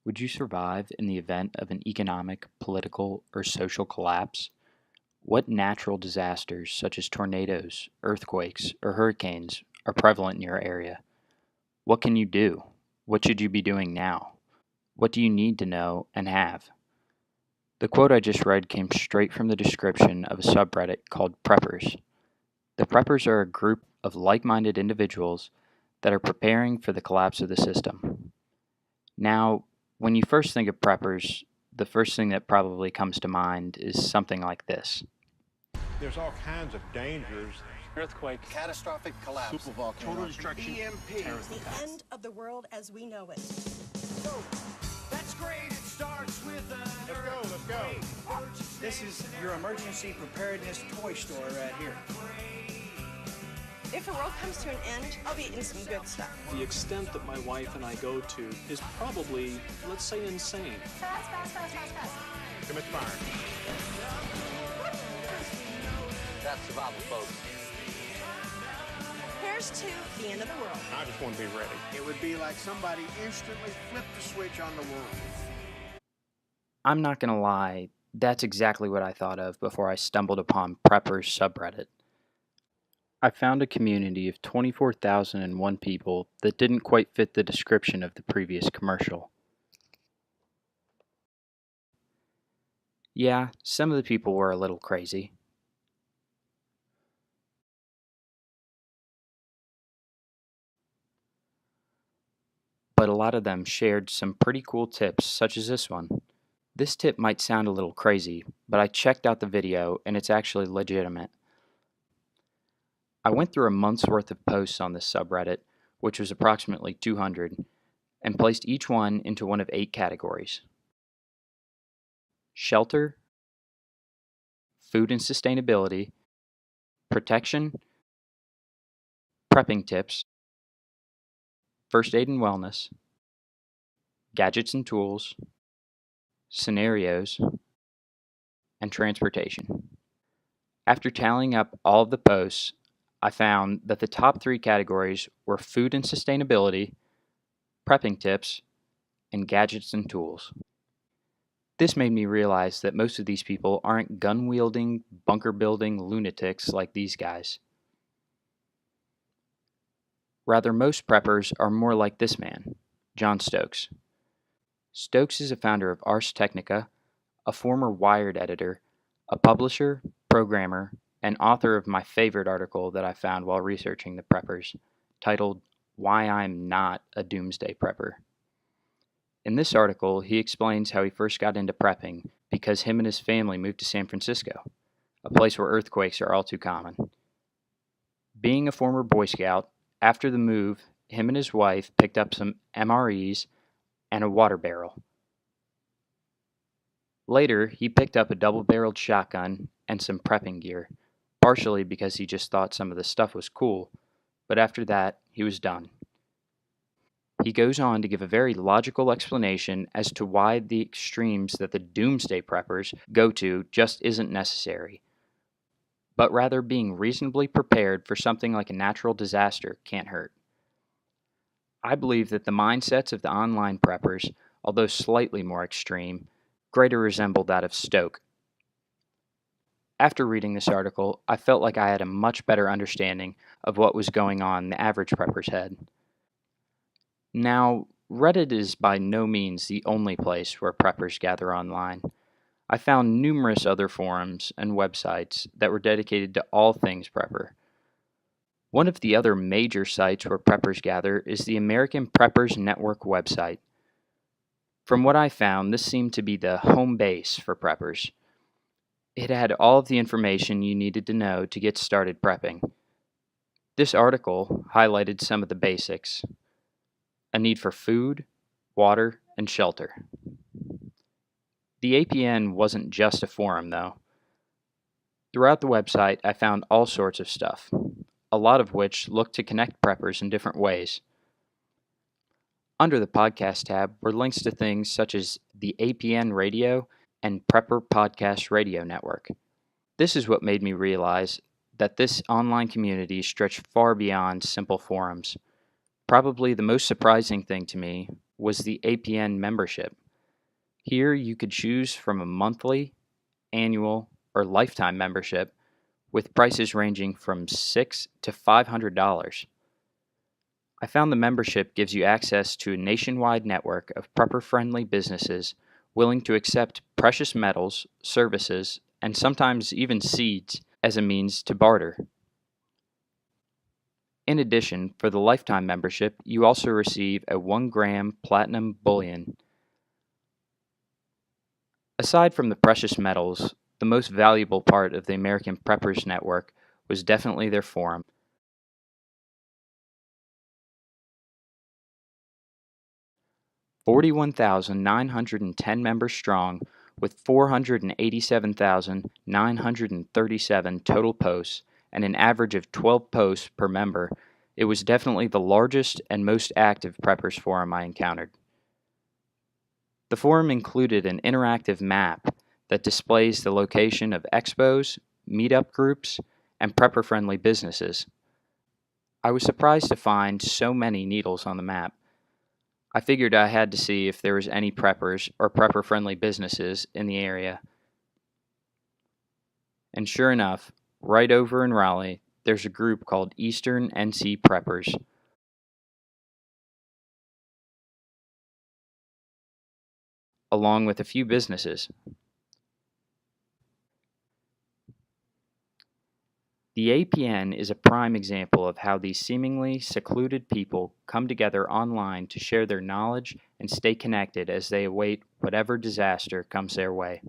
Would you survive in the event of an economic, political, or social collapse? What natural disasters, such as tornadoes, earthquakes, or hurricanes, are prevalent in your area? What can you do? What should you be doing now? What do you need to know and have? The quote I just read came straight from the description of a subreddit called Preppers. The Preppers are a group of like-minded individuals that are preparing for the collapse of the system. Now, when you first think of preppers, the first thing that probably comes to mind is something like this. There's all kinds of dangers. Earthquake, catastrophic collapse, supervolcano, total destruction, EMP, terrorist The attacks. end of the world as we know it. So, that's great. It starts with Let's go. This is your emergency preparedness toy store right here. If the world comes to an end, I'll be eating some good stuff. The extent that my wife and I go to is probably, let's say, insane. Fast. Commit fire. that's survival, folks. Here's to the end of the world. I just want to be ready. It would be like somebody instantly flipped the switch on the world. I'm not gonna lie, that's exactly what I thought of before I stumbled upon Preppers subreddit. I found a community of 24,001 people that didn't quite fit the description of the previous commercial. Yeah, some of the people were a little crazy. But a lot of them shared some pretty cool tips, such as this one. This tip might sound a little crazy, but I checked out the video and it's actually legitimate. I went through a month's worth of posts on this subreddit, which was approximately 200, and placed each one into one of 8 categories: shelter, food and sustainability, protection, prepping tips, first aid and wellness, gadgets and tools, scenarios, and transportation. After tallying up all of the posts, I found that the top 3 categories were food and sustainability, prepping tips, and gadgets and tools. This made me realize that most of these people aren't gun-wielding, bunker-building lunatics like these guys. Rather, most preppers are more like this man, John Stokes. Stokes is a founder of Ars Technica, a former Wired editor, a publisher, programmer, and author of my favorite article that I found while researching the preppers, titled "Why I'm Not a Doomsday Prepper." In this article, he explains how he first got into prepping because him and his family moved to San Francisco, a place where earthquakes are all too common. Being a former Boy Scout, after the move, him and his wife picked up some MREs and a water barrel. Later, he picked up a double-barreled shotgun and some prepping gear, partially because he just thought some of the stuff was cool, but after that, he was done. He goes on to give a very logical explanation as to why the extremes that the doomsday preppers go to just isn't necessary, but rather being reasonably prepared for something like a natural disaster can't hurt. I believe that the mindsets of the online preppers, although slightly more extreme, greater resemble that of Stoke. After reading this article, I felt like I had a much better understanding of what was going on in the average prepper's head. Now, Reddit is by no means the only place where preppers gather online. I found numerous other forums and websites that were dedicated to all things prepper. One of the other major sites where preppers gather is the American Preppers Network website. From what I found, this seemed to be the home base for preppers. It had all of the information you needed to know to get started prepping. This article highlighted some of the basics: a need for food, water, and shelter. The APN wasn't just a forum, though. Throughout the website, I found all sorts of stuff, a lot of which looked to connect preppers in different ways. Under the podcast tab were links to things such as the APN Radio and Prepper Podcast Radio Network. This is what made me realize that this online community stretched far beyond simple forums. Probably the most surprising thing to me was the APN membership. Here you could choose from a monthly, annual, or lifetime membership with prices ranging from $6 to $500. I found the membership gives you access to a nationwide network of prepper-friendly businesses willing to accept precious metals, services, and sometimes even seeds as a means to barter. In addition, for the lifetime membership, you also receive a 1-gram platinum bullion. Aside from the precious metals, the most valuable part of the American Preppers Network was definitely their forum. "41,910 members strong, with 487,937 total posts and an average of 12 posts per member, it was definitely the largest and most active preppers forum I encountered. The forum included an interactive map that displays the location of expos, meetup groups, and prepper-friendly businesses. I was surprised to find so many needles on the map. I figured I had to see if there was any preppers or prepper-friendly businesses in the area. And sure enough, right over in Raleigh, there's a group called Eastern NC Preppers. Along with a few businesses. The APN is a prime example of how these seemingly secluded people come together online to share their knowledge and stay connected as they await whatever disaster comes their way.